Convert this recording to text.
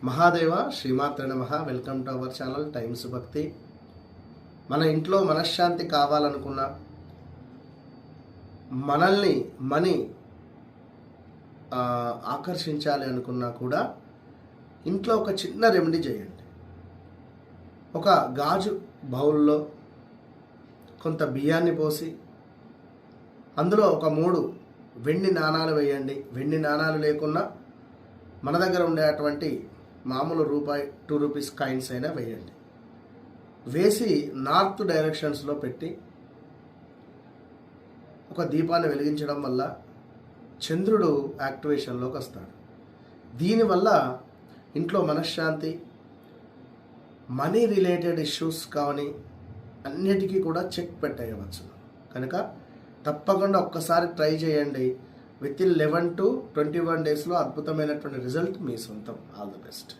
మహాదేవ శ్రీమాత్రే నమః. Welcome to our channel times భక్తి. మన ఇంట్లో మనశ్శాంతి కావాలనుకున్నా, మనల్ని మనీ ఆకర్షించాలి అనుకున్నా కూడా ఇంట్లో ఒక చిన్న రెమెడీ చేయండి. ఒక గాజు బౌల్లో కొంత బియ్యాన్ని పోసి అందులో ఒక 3 వెండి నాణాలు వేయండి. వెండి నాణాలు లేకున్నా మన దగ్గర ఉండేటువంటి మామూలు రూపాయి 2 రూపీస్ కాయిన్స్ అయినా వేయండి. వేసి నార్త్ డైరెక్షన్స్లో పెట్టి ఒక దీపాన్ని వెలిగించడం వల్ల చంద్రుడు యాక్టివేషన్లోకి వస్తాడు. దీనివల్ల ఇంట్లో మనశ్శాంతి, మనీ రిలేటెడ్ ఇష్యూస్ కానీ అన్నిటికీ కూడా చెక్ పెట్టేయవచ్చు. కనుక తప్పకుండా ఒక్కసారి ట్రై చేయండి. విత్ ఇన్ 11 to 21 డేస్లో అద్భుతమైనటువంటి రిజల్ట్ మీ సొంతం. All the best.